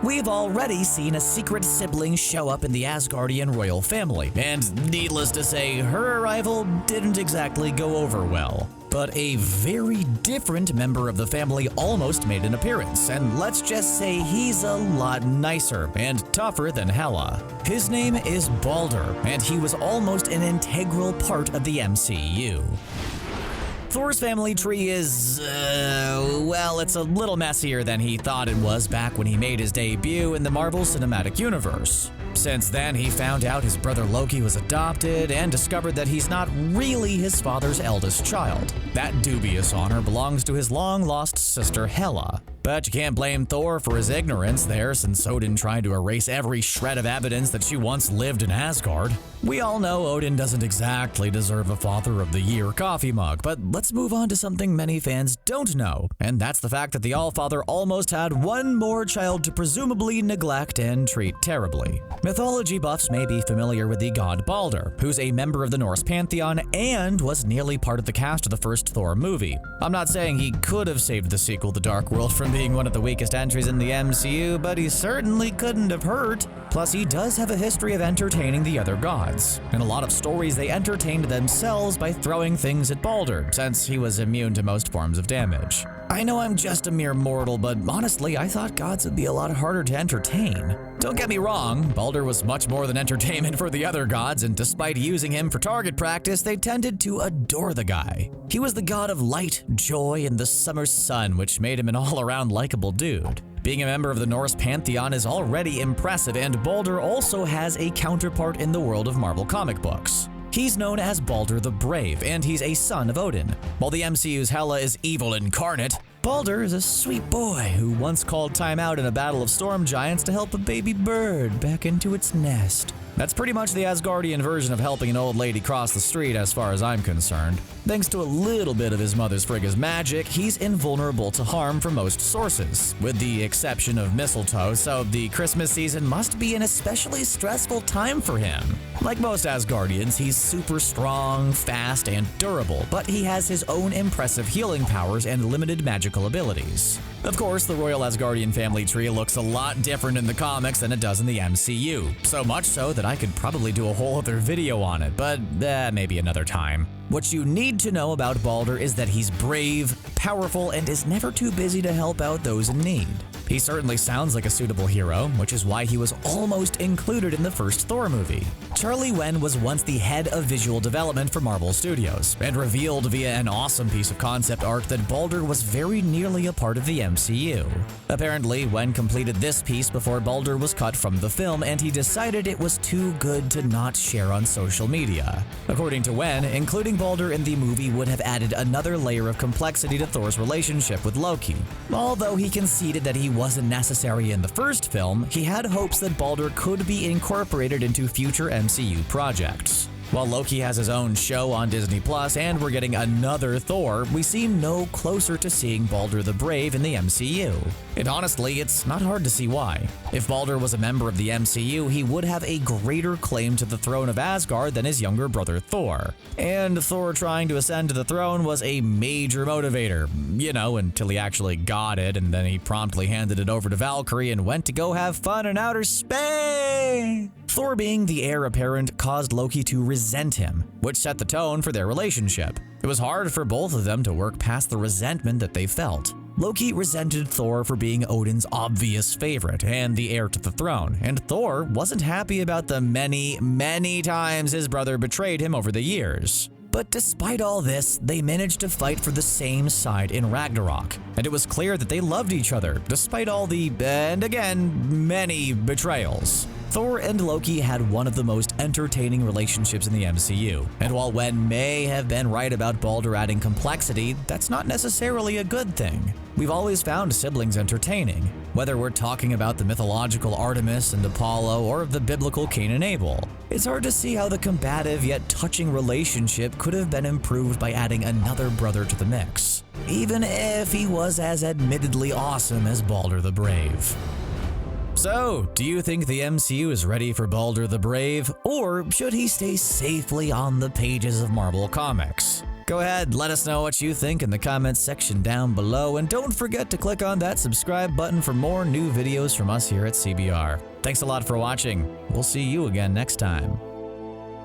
We've already seen a secret sibling show up in the Asgardian royal family, and needless to say, her arrival didn't exactly go over well. But a very different member of the family almost made an appearance, and let's just say he's a lot nicer and tougher than Hela. His name is Balder, and he was almost an integral part of the MCU. Thor's family tree is, well, it's a little messier than he thought it was back when he made his debut in the Marvel Cinematic Universe. Since then, he found out his brother Loki was adopted and discovered that he's not really his father's eldest child. That dubious honor belongs to his long-lost sister Hela. But you can't blame Thor for his ignorance there, since Odin tried to erase every shred of evidence that she once lived in Asgard. We all know Odin doesn't exactly deserve a Father of the Year coffee mug, but let's move on to something many fans don't know, and that's the fact that the All Father almost had one more child to presumably neglect and treat terribly. Mythology buffs may be familiar with the god Balder, who's a member of the Norse pantheon and was nearly part of the cast of the first Thor movie. I'm not saying he could have saved the sequel The Dark World from being one of the weakest entries in the MCU, but he certainly couldn't have hurt. Plus, he does have a history of entertaining the other gods. In a lot of stories, they entertained themselves by throwing things at Balder, since he was immune to most forms of damage. I know I'm just a mere mortal, but honestly, I thought gods would be a lot harder to entertain. Don't get me wrong, Balder was much more than entertainment for the other gods, and despite using him for target practice, they tended to adore the guy. He was the god of light, joy, and the summer sun, which made him an all-around likable dude. Being a member of the Norse pantheon is already impressive, and Balder also has a counterpart in the world of Marvel comic books. He's known as Balder the Brave, and he's a son of Odin. While the MCU's Hela is evil incarnate, Balder is a sweet boy who once called time out in a battle of storm giants to help a baby bird back into its nest. That's pretty much the Asgardian version of helping an old lady cross the street as far as I'm concerned. Thanks to a little bit of his mother's Frigga's magic, he's invulnerable to harm from most sources, with the exception of mistletoe, so the Christmas season must be an especially stressful time for him. Like most Asgardians, he's super strong, fast, and durable, but he has his own impressive healing powers and limited magical abilities. Of course, the Royal Asgardian family tree looks a lot different in the comics than it does in the MCU, so much so that I could probably do a whole other video on it, but maybe another time. What you need to know about Balder is that he's brave, powerful, and is never too busy to help out those in need. He certainly sounds like a suitable hero, which is why he was almost included in the first Thor movie. Charlie Wen was once the head of visual development for Marvel Studios, and revealed via an awesome piece of concept art that Balder was very nearly a part of the MCU. Apparently, Wen completed this piece before Balder was cut from the film, and he decided it was too good to not share on social media. According to Wen, including Balder in the movie would have added another layer of complexity to Thor's relationship with Loki. Although he conceded that he wasn't necessary in the first film, he had hopes that Balder could be incorporated into future MCU projects. While Loki has his own show on Disney Plus and we're getting another Thor, we seem no closer to seeing Balder the Brave in the MCU. And honestly, it's not hard to see why. If Balder was a member of the MCU, he would have a greater claim to the throne of Asgard than his younger brother Thor. And Thor trying to ascend to the throne was a major motivator, until he actually got it, and then he promptly handed it over to Valkyrie and went to go have fun in outer space. Thor being the heir apparent caused Loki to resent him, which set the tone for their relationship. It was hard for both of them to work past the resentment that they felt. Loki resented Thor for being Odin's obvious favorite and the heir to the throne, and Thor wasn't happy about the many times his brother betrayed him over the years. But despite all this, they managed to fight for the same side in Ragnarok, and it was clear that they loved each other, despite all the, and again, many betrayals. Thor and Loki had one of the most entertaining relationships in the MCU, and while Wen may have been right about Balder adding complexity, that's not necessarily a good thing. We've always found siblings entertaining, whether we're talking about the mythological Artemis and Apollo or the biblical Cain and Abel. It's hard to see how the combative yet touching relationship could have been improved by adding another brother to the mix, even if he was as admittedly awesome as Balder the Brave. So, do you think the MCU is ready for Balder the Brave, or should he stay safely on the pages of Marvel Comics? Go ahead, let us know what you think in the comments section down below, and don't forget to click on that subscribe button for more new videos from us here at CBR. Thanks a lot for watching. We'll see you again next time.